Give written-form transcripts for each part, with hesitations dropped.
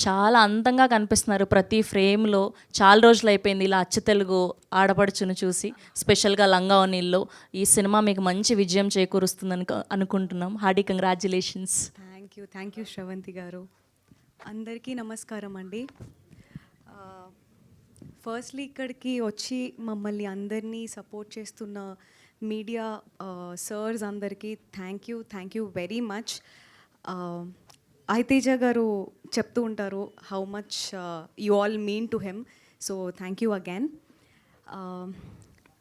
చాలా అందంగా కనిపిస్తున్నారు ప్రతి ఫ్రేమ్లో. చాలా రోజులు అయిపోయింది ఇలా అచ్చ తెలుగు ఆడపడుచును చూసి, స్పెషల్గా లంగా ఓణీల్లో. ఈ సినిమా మీకు మంచి విజయం చేకూరుస్తుందని అనుకుంటున్నాం. Hearty congratulations. Thank you Sravanthi గారు. అందరికీ నమస్కారం అండి. ఫస్ట్లీ ఇక్కడికి వచ్చి మమ్మల్ని అందరినీ సపోర్ట్ చేస్తున్న మీడియా సర్స్ అందరికీ థ్యాంక్ యూ వెరీ మచ్. ఐతేజ గారు చెప్తూ ఉంటారు how much you all mean to him, so thank you again.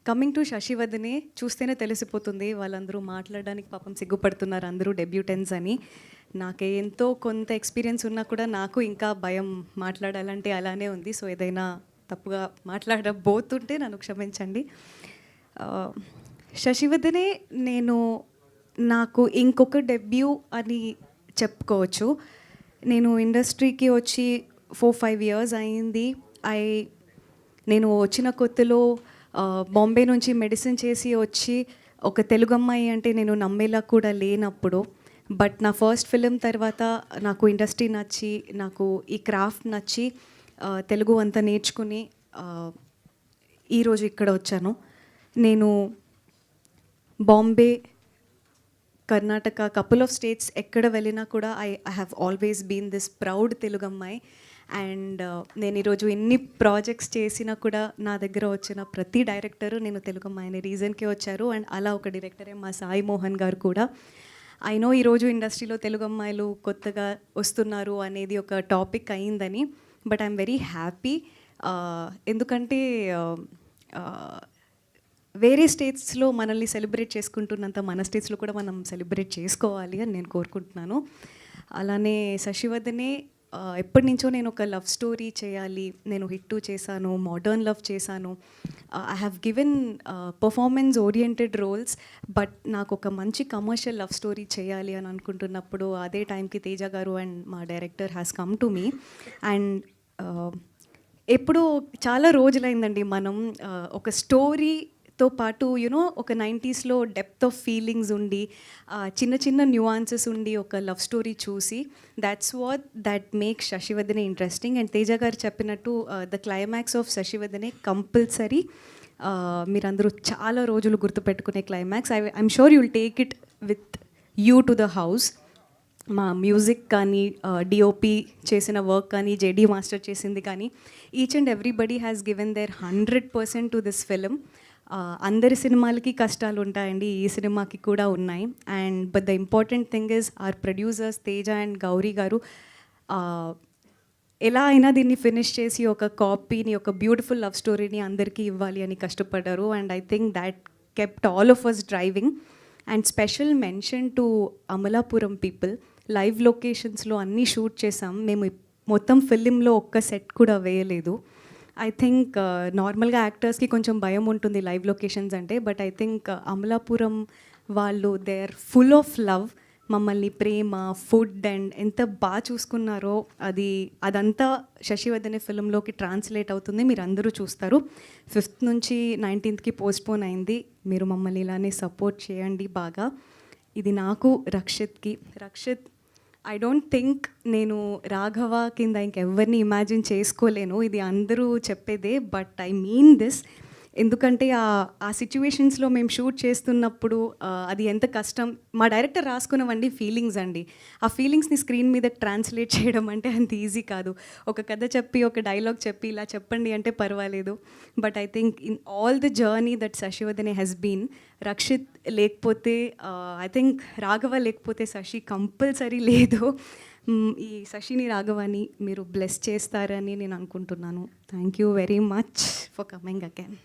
Coming to Sasivadane, చూస్తేనే తెలిసిపోతుంది వాళ్ళందరూ మాట్లాడడానికి పాపం సిగ్గుపడుతున్నారు అందరూ డెబ్యూటెన్స్ అని. నాకే ఎంతో కొంత ఎక్స్పీరియన్స్ ఉన్నా కూడా నాకు ఇంకా భయం మాట్లాడాలంటే అలానే ఉంది. సో ఏదైనా తప్పుగా మాట్లాడబోతుంటే నన్ను క్షమించండి. శశివదనే నాకు ఇంకొక డెబ్యూ అని చెప్పుకోవచ్చు. నేను ఇండస్ట్రీకి వచ్చి 4-5 years అయింది. నేను వచ్చిన కొత్తలో బాంబే నుంచి మెడిసిన్ చేసి వచ్చి ఒక తెలుగు అమ్మాయి అంటే నేను నమ్మేలా కూడా లేనప్పుడు, బట్ నా ఫస్ట్ ఫిలిం తర్వాత నాకు ఇండస్ట్రీ నచ్చి, నాకు ఈ క్రాఫ్ట్ నచ్చి తెలుగు అంతా నేర్చుకుని ఈరోజు ఇక్కడ వచ్చాను. నేను Bombay, Karnataka, couple of states ఎక్కడ వెళ్ళినా కూడా I have always been this proud Telugu అమ్మాయి. అండ్ నేను ఈరోజు ఎన్ని ప్రాజెక్ట్స్ చేసినా కూడా నా దగ్గర వచ్చిన ప్రతి డైరెక్టరు నేను తెలుగు అమ్మాయిని రీజన్కే వచ్చారు. అండ్ అలా ఒక డైరెక్టరే మా సాయి మోహన్ గారు కూడా. ఐ నో ఈరోజు ఇండస్ట్రీలో తెలుగు అమ్మాయిలు కొత్తగా వస్తున్నారు అనేది ఒక టాపిక్ అయిందని, బట్ ఐఎమ్ వెరీ హ్యాపీ. ఎందుకంటే వేరే స్టేట్స్లో మనల్ని సెలబ్రేట్ చేసుకుంటున్నంత మన స్టేట్స్లో కూడా మనం సెలబ్రేట్ చేసుకోవాలి అని నేను కోరుకుంటున్నాను. అలానే శశివదనే ఎప్పటి నుంచో నేను ఒక లవ్ స్టోరీ చేయాలి, నేను హిట్ చేశాను, మోడర్న్ లవ్ చేశాను, I have given performance oriented roles, but నాకు ఒక మంచి కమర్షియల్ లవ్ స్టోరీ చేయాలి అని అనుకుంటున్నప్పుడు అదే టైంకి తేజ గారు అండ్ మా director has come to me. And ఎప్పుడూ చాలా రోజులైందండి మనం ఒక స్టోరీతో పాటు యూనో ఒక 90sలో డెప్త్ ఆఫ్ ఫీలింగ్స్ ఉండి చిన్న చిన్న న్యూఆన్సెస్ ఉండి ఒక లవ్ స్టోరీ చూసి, that makes Sasivadane interesting. And Teja గారు చెప్పినట్టు the climax of Sasivadane compulsory మీరందరూ చాలా రోజులు గుర్తుపెట్టుకునే climax. I'm sure you will take it with you to the house. మా మ్యూజిక్ కానీ, డిఓపి చేసిన వర్క్ కానీ, జేడీ మాస్టర్ చేసింది కానీ, each and everybody has given their 100% to this film. అందరి సినిమాలకి కష్టాలు ఉంటాయండి, ఈ సినిమాకి కూడా ఉన్నాయి. And but the important thing is our producers Teja and Gauri గారు ఎలా అయినా దీన్ని ఫినిష్ చేసి ఒక కాపీని, ఒక బ్యూటిఫుల్ లవ్ స్టోరీని అందరికీ ఇవ్వాలి అని కష్టపడ్డారు. And I think that kept all of us driving. And special mention to Amalapuram people. Live లొకేషన్స్లో అన్నీ షూట్ చేసాం మేము. మొత్తం ఫిలింలో ఒక్క సెట్ కూడా వేయలేదు. ఐ థింక్ నార్మల్గా యాక్టర్స్కి కొంచెం భయం ఉంటుంది లైవ్ లొకేషన్స్ అంటే, బట్ ఐ థింక్ అమలాపురం వాళ్ళు they are full of love. మమ్మల్ని ప్రేమ, ఫుడ్ అండ్ ఎంత బాగా చూసుకున్నారో అదంతా శశివదనే ఫిలింలోకి ట్రాన్స్లేట్ అవుతుంది. మీరు అందరూ చూస్తారు. 5th నుంచి 19th పోస్ట్పోన్ అయింది. మీరు మమ్మల్ని ఇలానే సపోర్ట్ చేయండి బాగా. ఇది నాకు, రక్షిత్ ఐ డోంట్ థింక్ నేను రాఘవ కింద ఇంకెవరిని ఇమాజిన్ చేసుకోలేను, ఇది అందరూ చెప్పేదే, బట్ ఐ మీన్ దిస్. ఎందుకంటే ఆ సిచ్యువేషన్స్లో మేము షూట్ చేస్తున్నప్పుడు అది ఎంత కష్టం. మా డైరెక్టర్ రాసుకున్నవండి ఫీలింగ్స్ అండి. ఆ ఫీలింగ్స్ని స్క్రీన్ మీద ట్రాన్స్లేట్ చేయడం అంటే అంత ఈజీ కాదు. ఒక కథ చెప్పి, ఒక డైలాగ్ చెప్పి ఇలా చెప్పండి అంటే పర్వాలేదు, but I think in all the journey that Sasivadane has been, Rakshit లేకపోతే ఐ థింక్ రాఘవ లేకపోతే శశి కంపల్సరీ లేదు. ఈ శశిని, రాఘవాని మీరు బ్లెస్ చేస్తారని నేను అనుకుంటున్నాను. Thank you very much for coming again.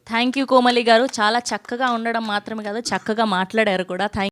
Thank you Komali గారు. చాలా చక్కగా ఉండడం మాత్రమే కాదు, చక్కగా మాట్లాడారు కూడా.